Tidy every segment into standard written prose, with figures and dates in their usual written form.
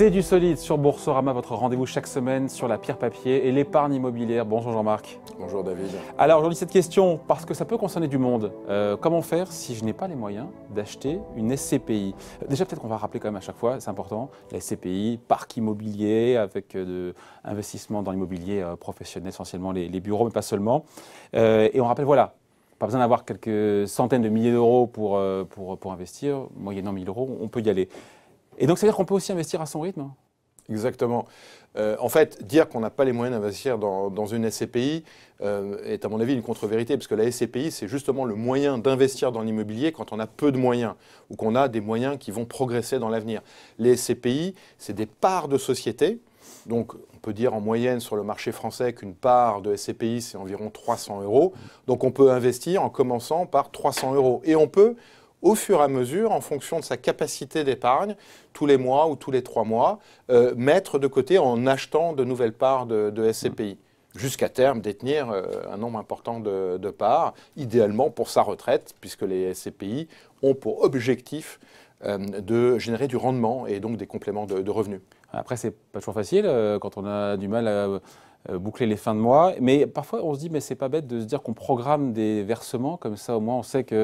C'est du solide sur Boursorama, votre rendez-vous chaque semaine sur la pierre papier et l'épargne immobilière. Bonjour Jean-Marc. Bonjour David. Alors aujourd'hui cette question, parce que ça peut concerner du monde, comment faire si je n'ai pas les moyens d'acheter une SCPI? Déjà peut-être qu'on va rappeler quand même à chaque fois, c'est important, la SCPI, parc immobilier avec investissement dans l'immobilier professionnel, essentiellement les bureaux, mais pas seulement. Et on rappelle, voilà, pas besoin d'avoir quelques centaines de milliers d'euros pour investir, moyennant 1000 euros, on peut y aller. Et donc, ça veut dire qu'on peut aussi investir à son rythme? Exactement. En fait, dire qu'on n'a pas les moyens d'investir dans une SCPI est à mon avis une contre-vérité, parce que la SCPI, c'est justement le moyen d'investir dans l'immobilier quand on a peu de moyens, ou qu'on a des moyens qui vont progresser dans l'avenir. Les SCPI, c'est des parts de société. Donc, on peut dire en moyenne sur le marché français qu'une part de SCPI, c'est environ 300 euros. Donc, on peut investir en commençant par 300 euros. Et on peut, au fur et à mesure, en fonction de sa capacité d'épargne, tous les mois ou tous les 3 mois, mettre de côté en achetant de nouvelles parts de SCPI. Jusqu'à terme détenir un nombre important de parts, idéalement pour sa retraite, puisque les SCPI ont pour objectif de générer du rendement et donc des compléments de revenus. Après, c'est pas toujours facile quand on a du mal à boucler les fins de mois. Mais parfois, on se dit, mais c'est pas bête de se dire qu'on programme des versements, comme ça au moins on sait qu'on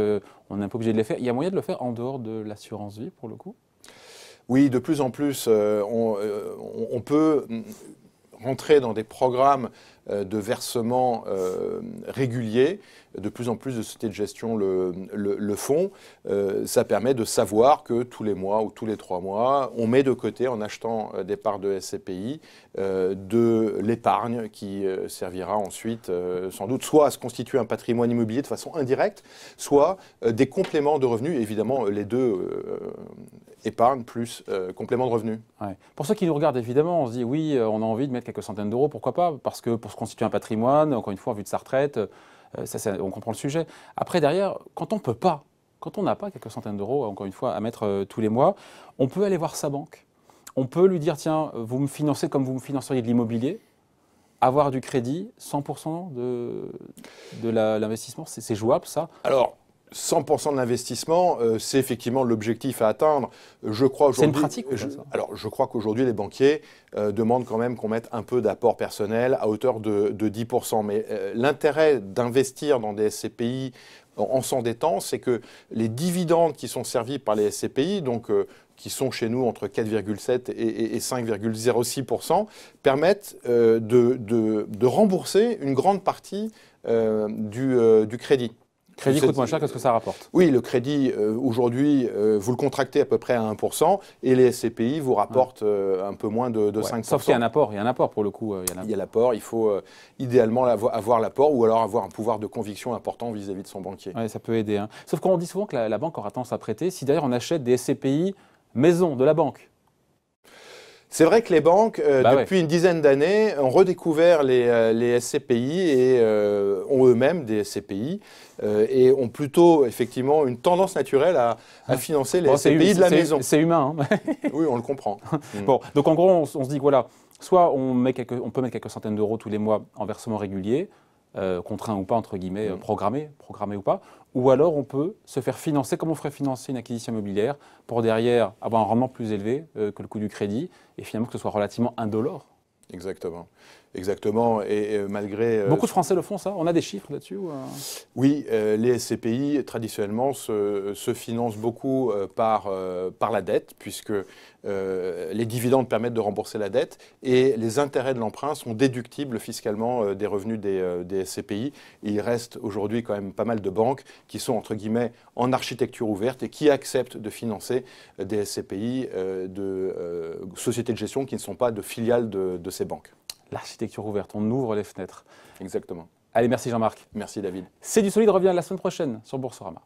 est un peu obligé de les faire. Il y a moyen de le faire en dehors de l'assurance vie, pour le coup? Oui, de plus en plus, on peut rentrer dans des programmes de versement réguliers. De plus en plus de sociétés de gestion le font. Ça permet de savoir que tous les mois ou tous les 3 mois, on met de côté, en achetant des parts de SCPI, de l'épargne qui servira ensuite, sans doute, soit à se constituer un patrimoine immobilier de façon indirecte, soit des compléments de revenus. Évidemment, les deux, épargne plus complément de revenus. Ouais. Pour ceux qui nous regardent, évidemment, on se dit, oui, on a envie de mettre quelques centaines d'euros, pourquoi pas? Parce que pour se constituer un patrimoine, encore une fois, en vue de sa retraite, on comprend le sujet. Après, derrière, quand on peut pas, quand on n'a pas quelques centaines d'euros, encore une fois, à mettre tous les mois, on peut aller voir sa banque. On peut lui dire, tiens, vous me financez comme vous me financeriez de l'immobilier, avoir du crédit, 100% de l'investissement, c'est jouable, ça? Alors, 100% de l'investissement, c'est effectivement l'objectif à atteindre. Je crois aujourd'hui. C'est une pratique ou pas, ça? Alors, je crois qu'aujourd'hui, les banquiers demandent quand même qu'on mette un peu d'apport personnel à hauteur de 10%. Mais l'intérêt d'investir dans des SCPI en s'endettant, c'est que les dividendes qui sont servis par les SCPI, donc qui sont chez nous entre 4,7 et 5,06%, permettent de rembourser une grande partie du crédit. Le crédit coûte moins cher que ce que ça rapporte. Oui, le crédit, aujourd'hui, vous le contractez à peu près à 1%, et les SCPI vous rapportent un peu moins de 5%. Sauf qu'il y a un apport pour le coup. Il y a l'apport, il faut idéalement avoir l'apport, ou alors avoir un pouvoir de conviction important vis-à-vis de son banquier. Oui, ça peut aider. Hein. Sauf qu'on dit souvent que la banque aura tendance à prêter, si d'ailleurs on achète des SCPI maison de la banque. C'est vrai que les banques, depuis une dizaine d'années, ont redécouvert les SCPI et ont eux-mêmes des SCPI et ont plutôt, effectivement, une tendance naturelle à financer les SCPI de la maison. C'est humain. Hein. Oui, on le comprend. Bon, donc en gros, on se dit que voilà, soit on peut mettre quelques centaines d'euros tous les mois en versement régulier, contraint ou pas, entre guillemets, programmé ou pas, ou alors on peut se faire financer comme on ferait financer une acquisition immobilière pour derrière avoir un rendement plus élevé que le coût du crédit et finalement que ce soit relativement indolore. Exactement. Exactement. Et malgré. Beaucoup de Français le font, ça? On a des chiffres là-dessus Oui, les SCPI, traditionnellement, se financent beaucoup par la dette, puisque les dividendes permettent de rembourser la dette et les intérêts de l'emprunt sont déductibles fiscalement des revenus des SCPI. Et il reste aujourd'hui quand même pas mal de banques qui sont, entre guillemets, en architecture ouverte et qui acceptent de financer des SCPI de sociétés de gestion qui ne sont pas de filiales de ces banques. L'architecture ouverte, on ouvre les fenêtres. Exactement. Allez, merci Jean-Marc. Merci David. C'est du solide revient la semaine prochaine sur Boursorama.